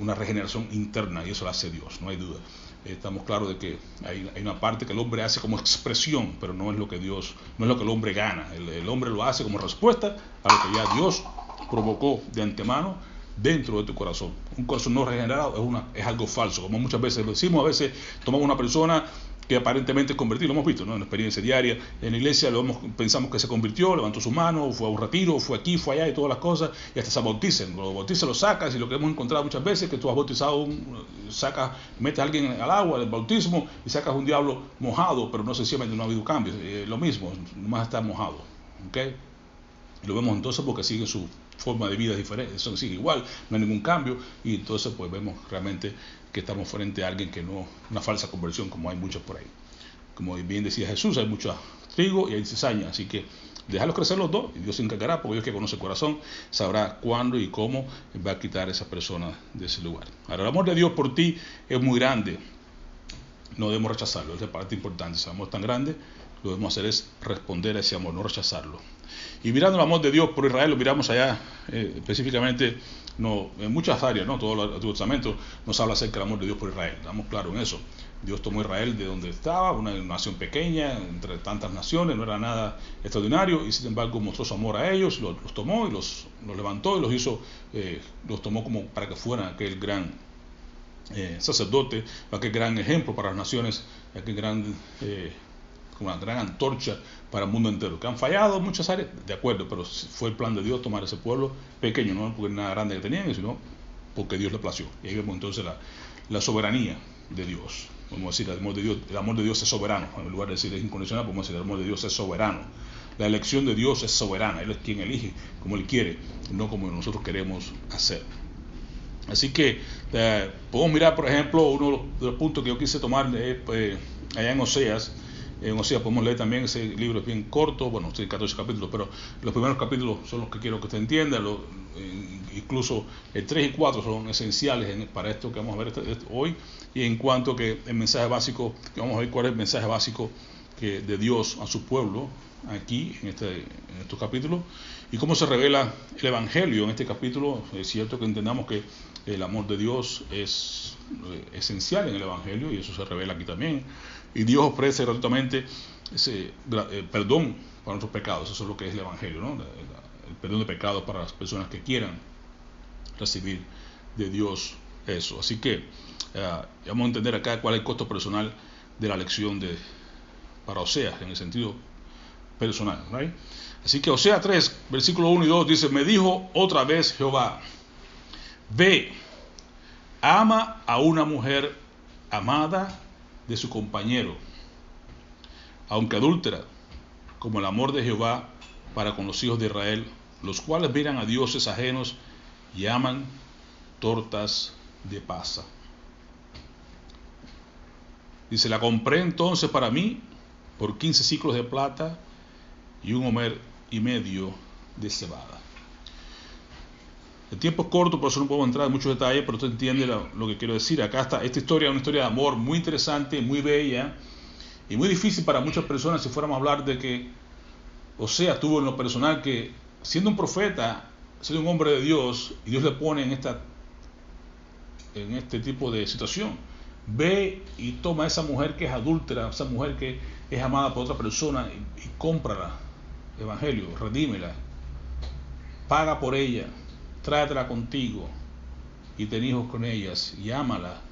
una regeneración interna, y eso lo hace Dios, no hay duda. Estamos claros de que hay una parte que el hombre hace como expresión, pero no es lo que el hombre gana. El hombre lo hace como respuesta a lo que ya Dios provocó de antemano dentro de tu corazón. Un corazón no regenerado es algo falso, como muchas veces lo decimos. A veces tomamos una persona que aparentemente es convertida, lo hemos visto, ¿no? En la experiencia diaria en la iglesia, pensamos que se convirtió, levantó su mano, fue a un retiro, fue aquí, fue allá y todas las cosas, y hasta se bautizan. Lo bautizan, lo sacas, y lo que hemos encontrado muchas veces es que tú has bautizado, metes a alguien al agua del bautismo y sacas un diablo mojado, pero no sencillamente no ha habido cambios. Lo mismo, nomás está mojado, ¿okay? Lo vemos entonces porque sigue su forma de vida diferente, eso sigue igual, no hay ningún cambio, y entonces pues vemos realmente que estamos frente a alguien que no, una falsa conversión, como hay muchos por ahí. Como bien decía Jesús, hay mucho trigo y hay cizaña, así que déjalos crecer los dos y Dios se encargará, porque Dios, que conoce el corazón, sabrá cuándo y cómo va a quitar a esa persona de ese lugar. Ahora, el amor de Dios por ti es muy grande, no debemos rechazarlo, esa es la parte importante. Ese amor tan grande, lo que debemos hacer es responder a ese amor, no rechazarlo. Y mirando el amor de Dios por Israel, lo miramos allá específicamente, no, en muchas áreas, ¿no? Todo el Antiguo Testamento nos habla acerca del amor de Dios por Israel. Estamos claros en eso. Dios tomó a Israel de donde estaba, una nación pequeña, entre tantas naciones, no era nada extraordinario, y sin embargo mostró su amor a ellos, los tomó y los levantó y los hizo, los tomó como para que fueran aquel gran sacerdote, aquel gran ejemplo para las naciones, aquel gran como una gran antorcha para el mundo entero. Que han fallado en muchas áreas, de acuerdo, pero fue el plan de Dios tomar ese pueblo pequeño, no porque nada grande que tenían, sino porque Dios le plació. Y ahí vemos entonces la soberanía de Dios. Vamos a decir, el amor de Dios es soberano. En lugar de decir es incondicional, podemos decir el amor de Dios es soberano. La elección de Dios es soberana. Él es quien elige como Él quiere, no como nosotros queremos hacer. Así que podemos mirar, por ejemplo, uno de los puntos que yo quise tomar allá en Oseas, en Oseas. Podemos leer también, ese libro es bien corto, bueno, tiene 14 capítulos, pero los primeros capítulos son los que quiero que usted entienda. Incluso el 3 y 4 son esenciales para esto que vamos a ver hoy. Y en cuanto que el mensaje básico, que vamos a ver cuál es el mensaje básico de Dios a su pueblo aquí en estos capítulos, y cómo se revela el Evangelio en este capítulo. Es cierto que entendamos que el amor de Dios es esencial en el Evangelio, y eso se revela aquí también. Y Dios ofrece gratuitamente ese perdón para nuestros pecados. Eso es lo que es el Evangelio, ¿no? El perdón de pecados para las personas que quieran recibir de Dios eso. Así que vamos a entender acá cuál es el costo personal de la lección para Oseas, en el sentido personal, ¿right? Así que Oseas 3, versículo 1 y 2 dice: me dijo otra vez Jehová, ve, ama a una mujer amada de su compañero, aunque adúltera, como el amor de Jehová para con los hijos de Israel, los cuales miran a dioses ajenos y aman tortas de pasa. Dice: la compré entonces para mí por 15 siclos de plata y 1 homer y medio de cebada. El tiempo es corto, por eso no podemos entrar en muchos detalles, pero usted entiende lo que quiero decir. Acá está esta historia, una historia de amor muy interesante, muy bella y muy difícil para muchas personas si fuéramos a hablar de que Oseas tuvo en lo personal que, siendo un profeta, siendo un hombre de Dios, y Dios le pone en este tipo de situación: ve y toma a esa mujer que es adúltera, esa mujer que es amada por otra persona, y cómprala, evangelio, redímela, paga por ella, tráetela contigo y ten hijos con ellas y ámala.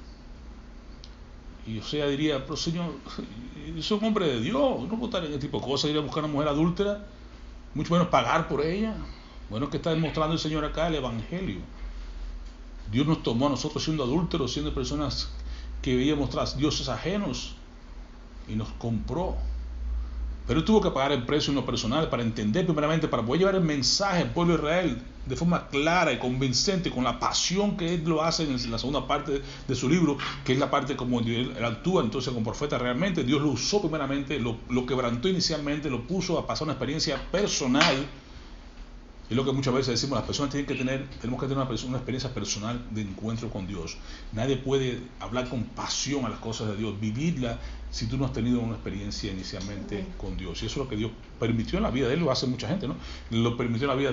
Y Oseas diría: pero Señor, yo soy un hombre de Dios, no puedo estar en este tipo de cosas, ir a buscar a una mujer adúltera, mucho menos pagar por ella. Bueno, que está demostrando el Señor acá el evangelio. Dios nos tomó a nosotros siendo adúlteros, siendo personas que veíamos tras dioses ajenos, y nos compró. Pero Él tuvo que pagar el precio en lo personal para entender, primeramente, para poder llevar el mensaje al pueblo de Israel de forma clara y convincente, con la pasión que Él lo hace en la segunda parte de su libro, que es la parte como Él actúa entonces como profeta realmente. Dios lo usó primeramente, lo quebrantó inicialmente, lo puso a pasar una experiencia personal. Es lo que muchas veces decimos: las personas tenemos que tener una experiencia personal de encuentro con Dios. Nadie puede hablar con pasión a las cosas de Dios, vivirla, si tú no has tenido una experiencia inicialmente con Dios. Y eso es lo que Dios permitió en la vida de Él. Lo hace mucha gente, ¿no? Lo permitió en la vida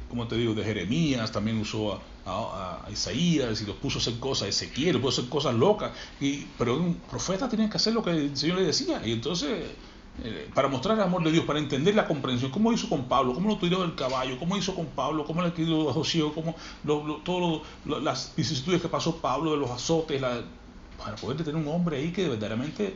¿cómo te digo?, de Jeremías. También usó a Isaías y los puso a hacer cosas. Ezequiel lo puso a hacer cosas locas, pero un profeta tenía que hacer lo que el Señor le decía. Y entonces, para mostrar el amor de Dios, para entender la comprensión, cómo hizo con Pablo, cómo lo tiró del caballo, cómo hizo con Pablo, cómo le tiró a José, cómo todas las vicisitudes que pasó Pablo, de los azotes, para poder tener un hombre ahí que verdaderamente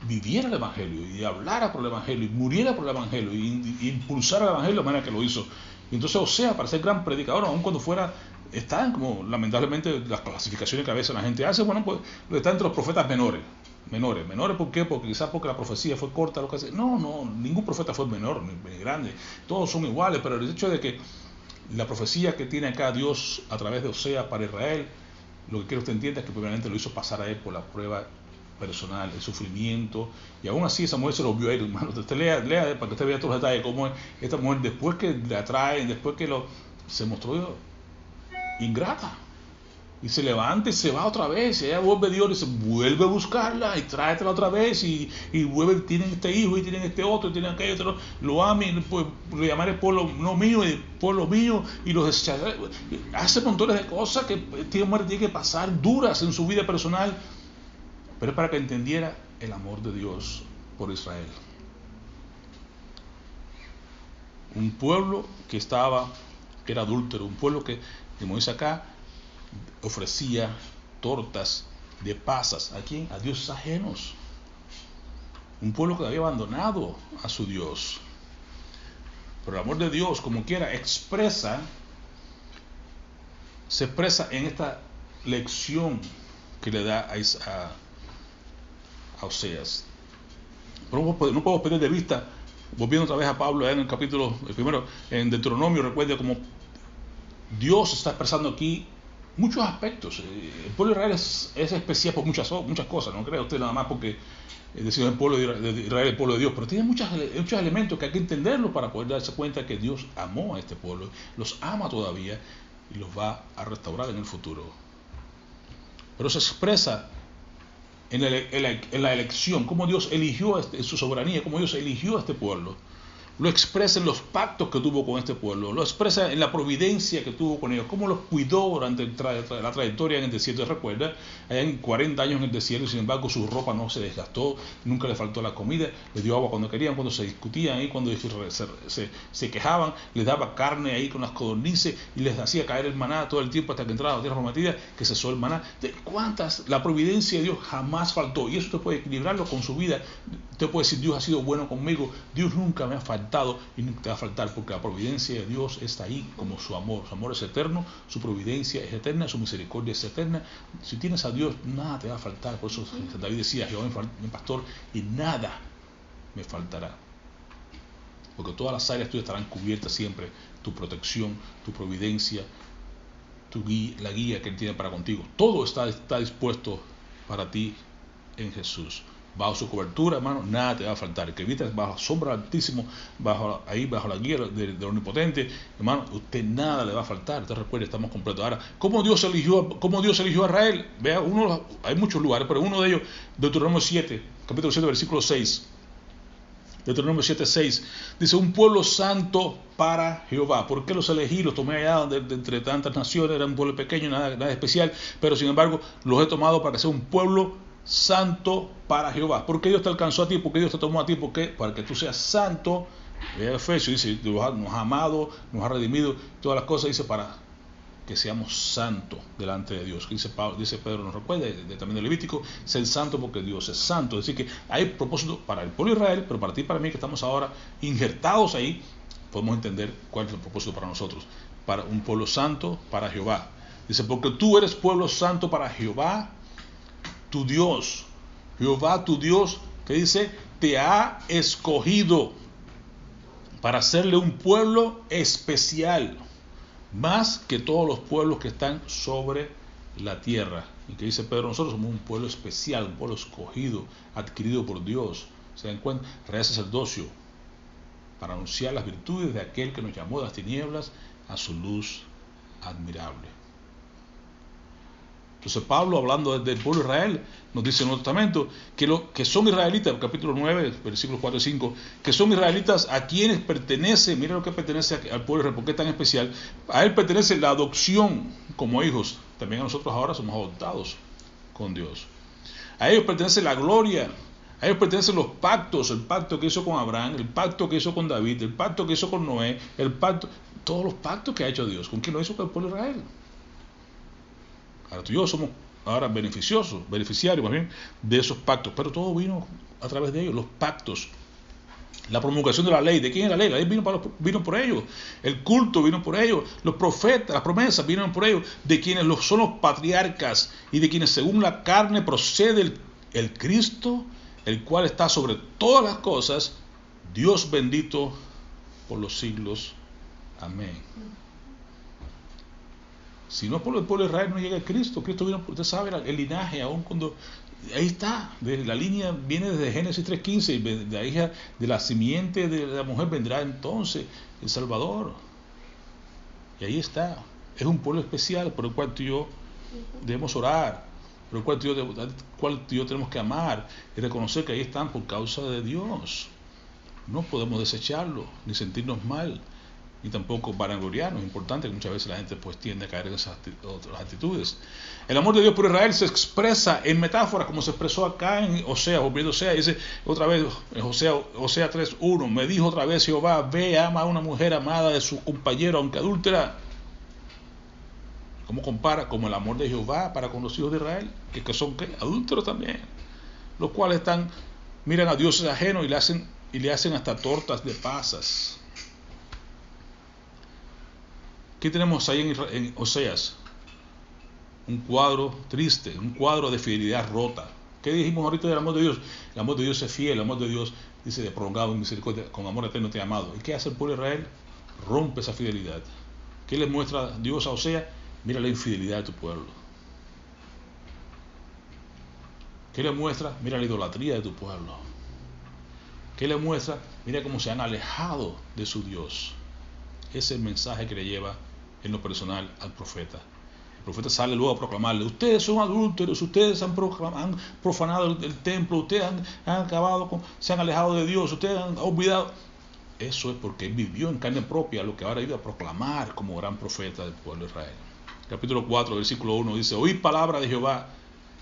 viviera el evangelio y hablara por el evangelio y muriera por el evangelio y impulsara el evangelio de la manera que lo hizo. Y entonces Oseas, para ser gran predicador, aun cuando están como lamentablemente las clasificaciones que a veces la gente hace, bueno, pues está entre los profetas menores. ¿Por qué? Porque quizás porque la profecía fue corta, lo que sea. No, ningún profeta fue menor ni grande, todos son iguales. Pero el hecho de que la profecía que tiene acá Dios a través de Oseas para Israel, lo que quiero que usted entienda es que primeramente lo hizo pasar a él por la prueba personal, el sufrimiento, y aún así esa mujer se lo vio a él, hermano. Usted lea para que usted vea todos los detalles, cómo esta mujer, después que la traen, después que se mostró ingrata, y se levanta y se va otra vez. Ella vuelve a Dios y se vuelve a buscarla y tráetela otra vez, y vuelve, tienen este hijo y tienen este otro y tienen aquello, lo aman, pues lo llamaré pueblo no mío y pueblo mío, y los desecharé. Hace montones de cosas que esta mujer tiene que pasar duras en su vida personal, pero es para que entendiera el amor de Dios por Israel. Un pueblo que era adúltero, un pueblo que, como dice acá, ofrecía tortas de pasas. ¿A quién? A dioses ajenos. Un pueblo que había abandonado a su Dios. Pero el amor de Dios, como quiera, se expresa en esta lección que le da a Oseas. Pero no podemos perder de vista, volviendo otra vez a Pablo en el capítulo primero, en Deuteronomio, recuerde cómo Dios está expresando aquí muchos aspectos. El pueblo de Israel es especial por muchas cosas, no crea usted nada más porque decimos el pueblo de Israel, el pueblo de Dios, pero tiene muchos elementos que hay que entenderlos para poder darse cuenta que Dios amó a este pueblo, los ama todavía y los va a restaurar en el futuro. Pero se expresa en la elección, cómo Dios eligió en su soberanía, cómo Dios eligió a este pueblo. Lo expresa en los pactos que tuvo con este pueblo, lo expresa en la providencia que tuvo con ellos, cómo los cuidó durante la trayectoria en el desierto. Recuerda, allá en 40 años en el desierto, sin embargo su ropa no se desgastó, nunca le faltó la comida, les dio agua cuando querían, cuando se discutían ahí, cuando se quejaban, les daba carne ahí con las codornices y les hacía caer el maná todo el tiempo hasta que entraba a la tierra prometida, que cesó el maná. La providencia de Dios jamás faltó, y eso usted puede equilibrarlo con su vida. Usted puede decir, Dios ha sido bueno conmigo, Dios nunca me ha faltado y nunca te va a faltar, porque la providencia de Dios está ahí como su amor es eterno, su providencia es eterna, su misericordia es eterna. Si tienes a Dios, nada te va a faltar. Por eso David decía, Jehová es mi pastor y nada me faltará, porque todas las áreas tuyas estarán cubiertas siempre, tu protección, tu providencia, la guía que Él tiene para contigo, todo está dispuesto para ti en Jesús. Bajo su cobertura, hermano, nada te va a faltar. El que vivitas bajo la sombra del Altísimo, bajo la guía del Omnipotente, hermano, usted nada le va a faltar. Usted recuerde, estamos completos. Ahora, ¿cómo Dios eligió a Israel? Vea, hay muchos lugares, pero uno de ellos, Deuteronomio 7, capítulo 7, versículo 6. Deuteronomio 7:6 dice: un pueblo santo para Jehová. ¿Por qué los elegí? Los tomé allá de entre tantas naciones, era un pueblo pequeño, nada especial, pero sin embargo los he tomado para que sea un pueblo santo para Jehová. ¿Por qué Dios te alcanzó a ti? ¿Por qué Dios te tomó a ti? ¿Por qué? Para que tú seas santo. Efesios dice, nos ha amado, nos ha redimido, todas las cosas, dice, para que seamos santos delante de Dios. Dice Pedro, nos recuerda también de Levítico, ser santo porque Dios es santo. Es decir que hay propósito para el pueblo de Israel, pero para ti y para mí, que estamos ahora injertados ahí, podemos entender cuál es el propósito para nosotros, para un pueblo santo para Jehová. Dice, porque tú eres pueblo santo para Jehová tu Dios. Jehová tu Dios, que dice, te ha escogido para hacerle un pueblo especial, más que todos los pueblos que están sobre la tierra. Y que dice Pedro, nosotros somos un pueblo especial, un pueblo escogido, adquirido por Dios. Se dan cuenta, real sacerdocio, para anunciar las virtudes de aquel que nos llamó de las tinieblas a su luz admirable. Entonces Pablo, hablando del pueblo de Israel, nos dice en el Nuevo Testamento que son israelitas, capítulo 9, versículos 4 y 5, que son israelitas a quienes pertenece, mira lo que pertenece al pueblo de Israel, ¿por qué es tan especial? A él pertenece la adopción como hijos, también a nosotros ahora somos adoptados con Dios. A ellos pertenece la gloria, a ellos pertenecen los pactos, el pacto que hizo con Abraham, el pacto que hizo con David, el pacto que hizo con Noé, todos los pactos que ha hecho Dios. ¿Con quién lo hizo? Con el pueblo de Israel. Ahora tú y yo somos ahora beneficiarios más bien de esos pactos, pero todo vino a través de ellos, los pactos. La promulgación de la ley, ¿de quién es la ley? La ley vino por ellos, el culto vino por ellos, los profetas, las promesas vinieron por ellos, de quienes son los patriarcas y de quienes según la carne procede el Cristo, el cual está sobre todas las cosas, Dios bendito por los siglos. Amén. Si no es por el pueblo de Israel, no llega el Cristo. Cristo vino, usted sabe, el linaje, aún cuando... Ahí está, la línea viene desde Génesis 3:15, y de la simiente de la mujer vendrá entonces el Salvador. Y ahí está. Es un pueblo especial por el cual tú y yo debemos orar, por el cual tú y yo tenemos que amar y reconocer que ahí están por causa de Dios. No podemos desecharlo, ni sentirnos mal, ni tampoco vanagloriarnos. Es importante que muchas veces la gente pues tiende a caer en esas otras actitudes. El amor de Dios por Israel se expresa en metáforas, como se expresó acá en Oseas, volviendo a Oseas, dice otra vez en Oseas 3:1, me dijo otra vez Jehová, ve, ama a una mujer amada de su compañero, aunque adúltera. ¿Cómo compara? Como el amor de Jehová para con los hijos de Israel, que son ¿qué? Adúlteros también, los cuales miran a dioses ajenos y le hacen hasta tortas de pasas. ¿Qué tenemos ahí en Oseas? Un cuadro triste, un cuadro de fidelidad rota. ¿Qué dijimos ahorita del amor de Dios? El amor de Dios es fiel, el amor de Dios dice de prolongado en misericordia, con amor eterno te he amado. ¿Y qué hace el pueblo de Israel? Rompe esa fidelidad. ¿Qué le muestra Dios a Oseas? Mira la infidelidad de tu pueblo. ¿Qué le muestra? Mira la idolatría de tu pueblo. ¿Qué le muestra? Mira cómo se han alejado de su Dios. Ese es el mensaje que le lleva en lo personal al profeta. El profeta sale luego a proclamarle: ustedes son adúlteros, ustedes han profanado el templo, ustedes han acabado se han alejado de Dios, ustedes han olvidado. Eso es porque él vivió en carne propia lo que ahora iba a proclamar como gran profeta del pueblo de Israel. Capítulo 4, versículo 1 dice: oíd palabra de Jehová,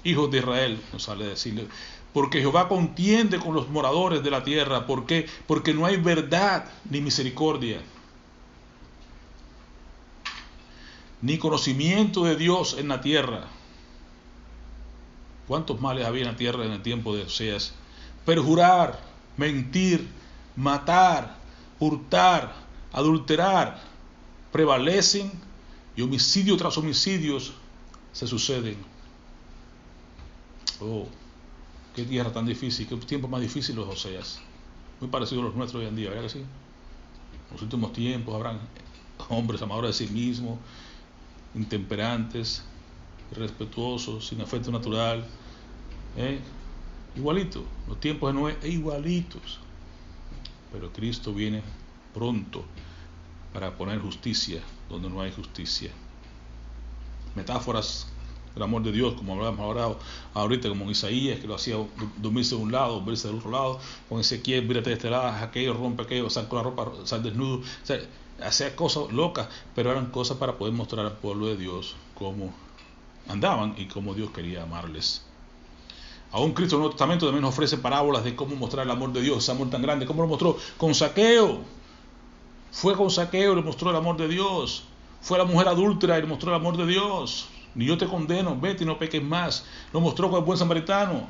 hijos de Israel. Nos sale a decirle: porque Jehová contiende con los moradores de la tierra. ¿Por qué? Porque no hay verdad ni misericordia, ni conocimiento de Dios en la tierra. ¿Cuántos males había en la tierra en el tiempo de Oseas? Perjurar, mentir, matar, hurtar, adulterar, prevalecen, y homicidio tras homicidios se suceden. Oh, qué tierra tan difícil, qué tiempo más difícil los Oseas. Muy parecidos a los nuestros hoy en día, ¿verdad que sí? En los últimos tiempos habrán hombres amadores de sí mismos, intemperantes, irrespetuosos, sin afecto natural, igualito, los tiempos de Noé igualitos. Pero Cristo viene pronto para poner justicia donde no hay justicia. Metáforas del amor de Dios, como hablábamos ahorita, como en Isaías, que lo hacía dormirse de un lado, dormirse del otro lado, con Ezequiel: vírate de este lado, haz aquello, rompe aquello, sal con la ropa, sal desnudo. O sea, hacía cosas locas, pero eran cosas para poder mostrar al pueblo de Dios cómo andaban y cómo Dios quería amarles. Aún Cristo en el Nuevo Testamento también nos ofrece parábolas de cómo mostrar el amor de Dios, ese amor tan grande. ¿Cómo lo mostró? Con Zaqueo. Fue con Zaqueo y le mostró el amor de Dios. Fue a la mujer adúltera y le mostró el amor de Dios. Ni yo te condeno, vete y no peques más. Lo mostró con el buen samaritano.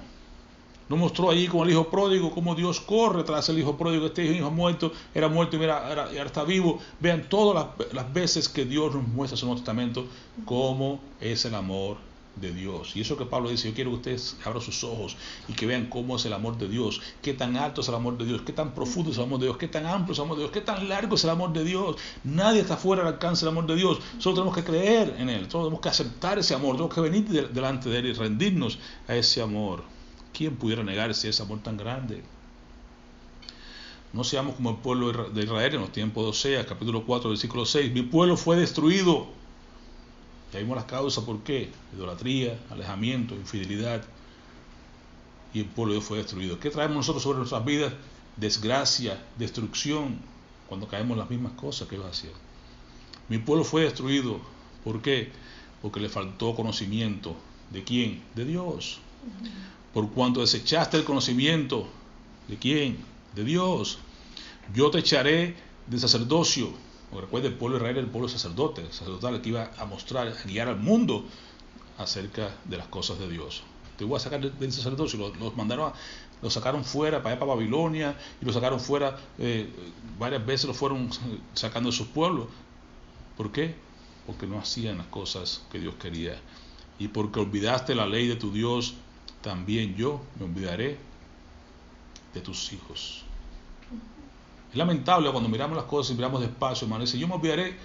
Lo mostró allí con el hijo pródigo, cómo Dios corre tras el hijo pródigo. Este hijo muerto, era muerto y mira, ahora está vivo. Vean todas las veces que Dios nos muestra en su Nuevo Testamento cómo es el amor de Dios. Y eso que Pablo dice: yo quiero que ustedes abran sus ojos y que vean cómo es el amor de Dios, qué tan alto es el amor de Dios, qué tan profundo es el amor de Dios, qué tan amplio es el amor de Dios, qué tan largo es el amor de Dios. Nadie está fuera del alcance del amor de Dios. Solo tenemos que creer en Él, solo tenemos que aceptar ese amor, tenemos que venir delante de Él y rendirnos a ese amor. ¿Quién pudiera negarse a ese amor tan grande? No seamos como el pueblo de Israel en los tiempos de Oseas, capítulo 4, versículo 6. Mi pueblo fue destruido. Ya vimos las causas por qué: idolatría, alejamiento, infidelidad, y el pueblo de Dios fue destruido. ¿Qué traemos nosotros sobre nuestras vidas? Desgracia, destrucción, cuando caemos en las mismas cosas que ellos hacían. Mi pueblo fue destruido. ¿Por qué? Porque le faltó conocimiento. ¿De quién? De Dios. Por cuanto desechaste el conocimiento. ¿De quién? De Dios. Yo te echaré del sacerdocio. Recuerda, el pueblo de Israel era el pueblo sacerdote, sacerdotal, que iba a mostrar, a guiar al mundo acerca de las cosas de Dios. Te voy a sacar del sacerdocio. Los sacaron fuera, para allá, para Babilonia, y los sacaron fuera, varias veces los fueron sacando de sus pueblos. ¿Por qué? Porque no hacían las cosas que Dios quería. Y porque olvidaste la ley de tu Dios, también yo me olvidaré de tus hijos. Es lamentable cuando miramos las cosas y miramos despacio, hermano. Dice: yo me olvidaré,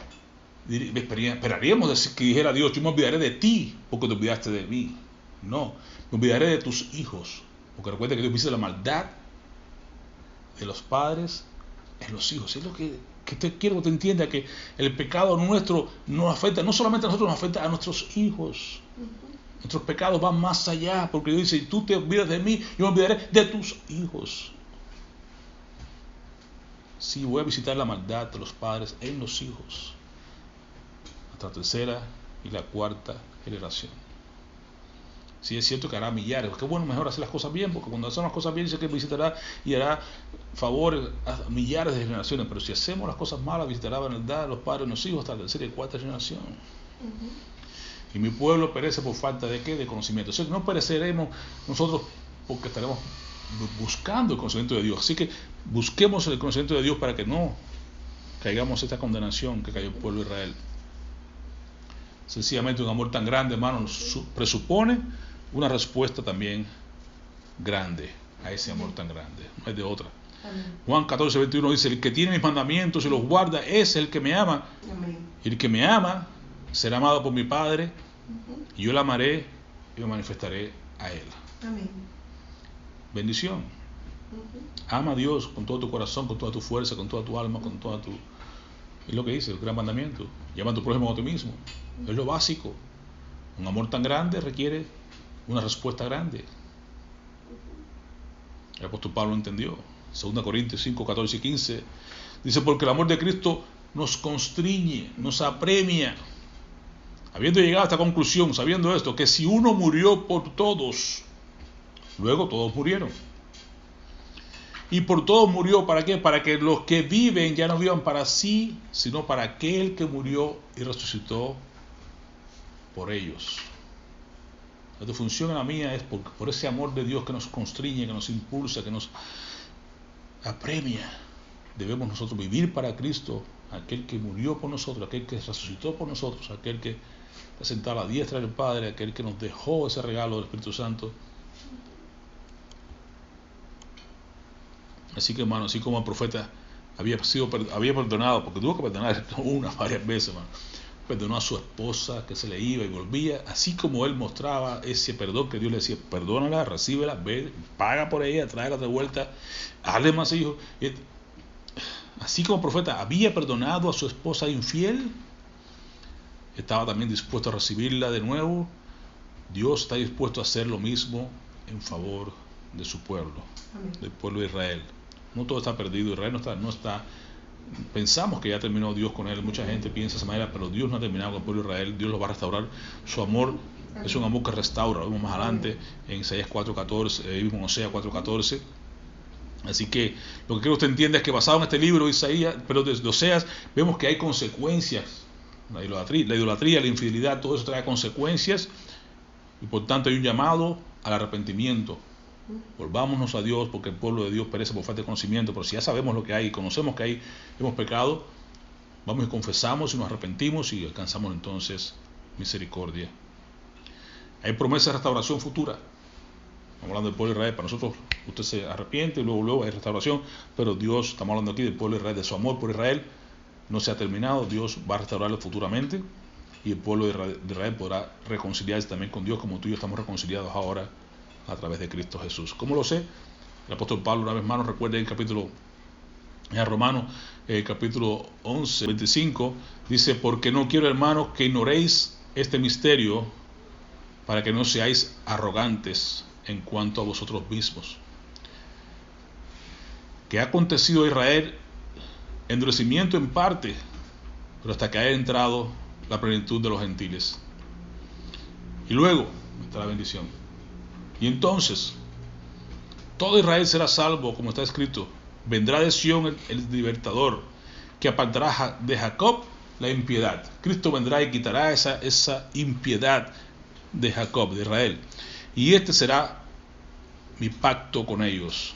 esperaríamos que dijera Dios: yo me olvidaré de ti porque te olvidaste de mí. No, me olvidaré de tus hijos. Porque recuerda que Dios dice: la maldad de los padres en los hijos. Es lo que quiero que te entienda, que el pecado nuestro nos afecta, no solamente a nosotros, nos afecta a nuestros hijos. Nuestros pecados van más allá, porque Dios dice: tú te olvidas de mí, yo me olvidaré de tus hijos. Sí, voy a visitar la maldad de los padres en los hijos, hasta la tercera y la cuarta generación. Sí, es cierto que hará millares. Qué bueno, mejor hacer las cosas bien, porque cuando hacemos las cosas bien dice que visitará y hará favores a millares de generaciones. Pero si hacemos las cosas malas, visitará la maldad de los padres en los hijos hasta la tercera y cuarta generación. Y mi pueblo perece por falta de ¿qué? De conocimiento. O sea, no pereceremos nosotros porque estaremos buscando el conocimiento de Dios. Así que busquemos el conocimiento de Dios para que no caigamos en esta condenación que cayó el pueblo de Israel. Sencillamente un amor tan grande, hermano, presupone una respuesta también grande a ese amor tan grande. No hay de otra. Amén. Juan 14, 21 dice: el que tiene mis mandamientos y los guarda, es el que me ama. Amén. Y el que me ama será amado por mi Padre, y yo la amaré y me manifestaré a Él. Amén. Bendición. Ama a Dios con todo tu corazón, con toda tu fuerza, con toda tu alma, con toda tu... Es lo que dice el gran mandamiento. Y ama a tu prójimo como a ti mismo. Es lo básico. Un amor tan grande requiere una respuesta grande. El apóstol Pablo entendió. 2 Corintios 5, 14 y 15 dice: porque el amor de Cristo nos constriñe, nos apremia, habiendo llegado a esta conclusión, sabiendo esto, que si uno murió por todos, luego todos murieron. Y por todos murió, ¿para qué? Para que los que viven ya no vivan para sí, sino para aquel que murió y resucitó por ellos. La función en la mía es por ese amor de Dios que nos constriñe, que nos impulsa, que nos apremia. Debemos nosotros vivir para Cristo, aquel que murió por nosotros, aquel que resucitó por nosotros, aquel que está sentado a la diestra del Padre, aquel que nos dejó ese regalo del Espíritu Santo. Así que, hermano, así como el profeta había perdonado, porque tuvo que perdonar varias veces, hermano. Perdonó a su esposa que se le iba y volvía, así como él mostraba ese perdón que Dios le decía: perdónala, recíbela, ve, paga por ella, tráela de vuelta, hazle más hijos. Así como el profeta había perdonado a su esposa infiel, estaba también dispuesto a recibirla de nuevo. Dios está dispuesto a hacer lo mismo en favor de su pueblo, del pueblo de Israel. No todo está perdido. Israel no está. Pensamos que ya terminó Dios con él. Mucha gente piensa de esa manera, pero Dios no ha terminado con el pueblo de Israel. Dios lo va a restaurar. Su amor es un amor que restaura. Lo vemos más adelante en Isaías 4:14, en Oseas 4:14. Así que lo que quiero que usted entienda es que basado en este libro de Isaías, pero de Oseas, vemos que hay consecuencias. La idolatría, la infidelidad, todo eso trae consecuencias, y por tanto hay un llamado al arrepentimiento. Volvámonos a Dios, porque el pueblo de Dios perece por falta de conocimiento. Pero si ya sabemos lo que hay, conocemos que hay, hemos pecado, vamos y confesamos y nos arrepentimos y alcanzamos entonces misericordia. Hay promesa de restauración futura. Estamos hablando del pueblo de Israel. Para nosotros, usted se arrepiente y luego hay restauración, pero Dios, estamos hablando aquí del pueblo de Israel, de su amor por Israel, no se ha terminado. Dios va a restaurarlo futuramente, y el pueblo de Israel podrá reconciliarse también con Dios, como tú y yo estamos reconciliados ahora a través de Cristo Jesús. ¿Cómo lo sé? El apóstol Pablo, una vez más, nos recuerda en Romanos, capítulo 11, 25, dice: porque no quiero, hermanos, que ignoréis este misterio, para que no seáis arrogantes en cuanto a vosotros mismos, que ha acontecido a Israel endurecimiento en parte, pero hasta que haya entrado la plenitud de los gentiles. Y luego está la bendición. Y entonces todo Israel será salvo, como está escrito: vendrá de Sión el libertador, que apartará de Jacob la impiedad. Cristo vendrá y quitará esa impiedad de Jacob, de Israel. Y este será mi pacto con ellos,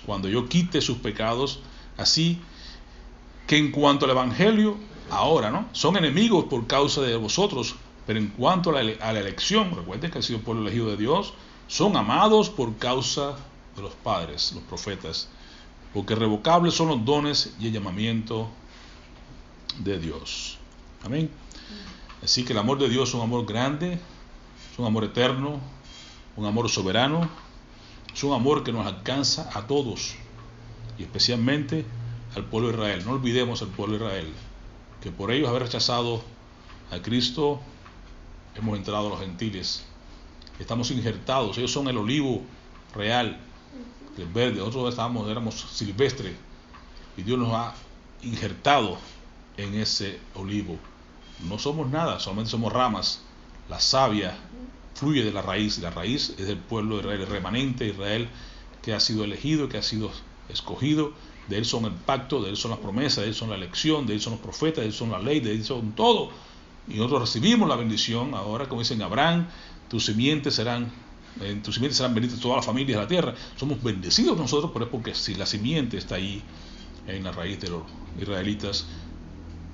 cuando yo quite sus pecados. Así que en cuanto al evangelio, ahora, ¿no?, son enemigos por causa de vosotros, pero en cuanto a la elección, recuerden que ha sido el pueblo elegido de Dios, son amados por causa de los padres, los profetas, porque revocables son los dones y el llamamiento de Dios. Amén. Así que el amor de Dios es un amor grande, es un amor eterno, un amor soberano, es un amor que nos alcanza a todos, y especialmente al pueblo de Israel. No olvidemos al pueblo de Israel, que por ellos haber rechazado a Cristo, hemos entrado a los gentiles. Estamos injertados. Ellos son el olivo real, el verde. Nosotros éramos silvestres, y Dios nos ha injertado en ese olivo. No somos nada, solamente somos ramas. La savia fluye de la raíz, y la raíz es del pueblo de Israel, el remanente de Israel, que ha sido elegido, que ha sido escogido. De él son el pacto, de él son las promesas, de él son la elección, de él son los profetas, de él son la ley, de él son todo. Y nosotros recibimos la bendición. Ahora, como dicen Abraham, en tus simientes serán benditas todas las familias de la tierra. Somos bendecidos nosotros, pero es porque si la simiente está ahí en la raíz de los israelitas.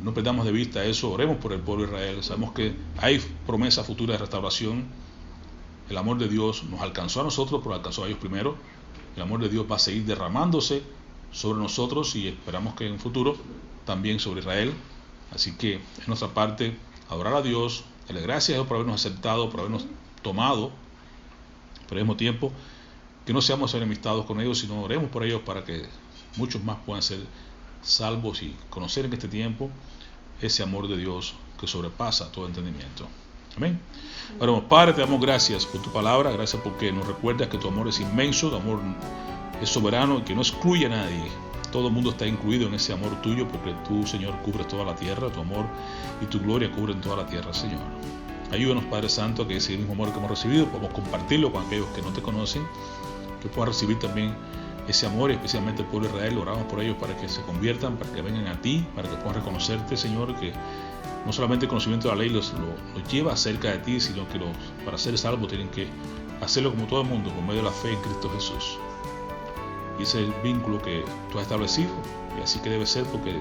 No perdamos de vista eso. Oremos por el pueblo de Israel. Sabemos que hay promesa futura de restauración. El amor de Dios nos alcanzó a nosotros, pero alcanzó a ellos primero. El amor de Dios va a seguir derramándose sobre nosotros, y esperamos que en un futuro también sobre Israel. Así que es nuestra parte adorar a Dios, darle gracias a Dios por habernos aceptado, por habernos tomado, pero al mismo tiempo que no seamos enemistados con ellos, sino oremos por ellos para que muchos más puedan ser salvos y conocer en este tiempo ese amor de Dios que sobrepasa todo entendimiento. Amén. Bueno, Padre, te damos gracias por tu palabra, gracias porque nos recuerdas que tu amor es inmenso, tu amor es soberano y que no excluye a nadie. Todo el mundo está incluido en ese amor tuyo porque tú, Señor, cubres toda la tierra, tu amor y tu gloria cubren toda la tierra, Señor. Ayúdanos, Padre Santo, a que ese mismo amor que hemos recibido podamos compartirlo con aquellos que no te conocen, que puedan recibir también ese amor, especialmente el pueblo de Israel. Oramos por ellos para que se conviertan, para que vengan a ti, para que puedan reconocerte, Señor, que no solamente el conocimiento de la ley los lleva cerca de ti, sino que para ser salvos tienen que hacerlo como todo el mundo, por medio de la fe en Cristo Jesús. Y ese es el vínculo que tú has establecido, y así que debe ser porque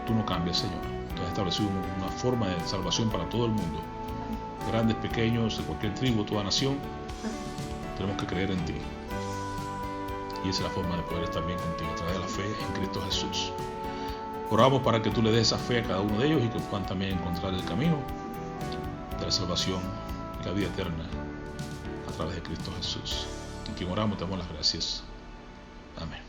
tú no cambias, Señor. Tú has establecido una forma de salvación para todo el mundo, grandes, pequeños, de cualquier tribu, toda nación. Tenemos que creer en ti. Y esa es la forma de poder estar bien contigo, a través de la fe en Cristo Jesús. Oramos para que tú le des esa fe a cada uno de ellos y que puedan también encontrar el camino de la salvación y la vida eterna a través de Cristo Jesús. En quien oramos, te damos las gracias. Amén.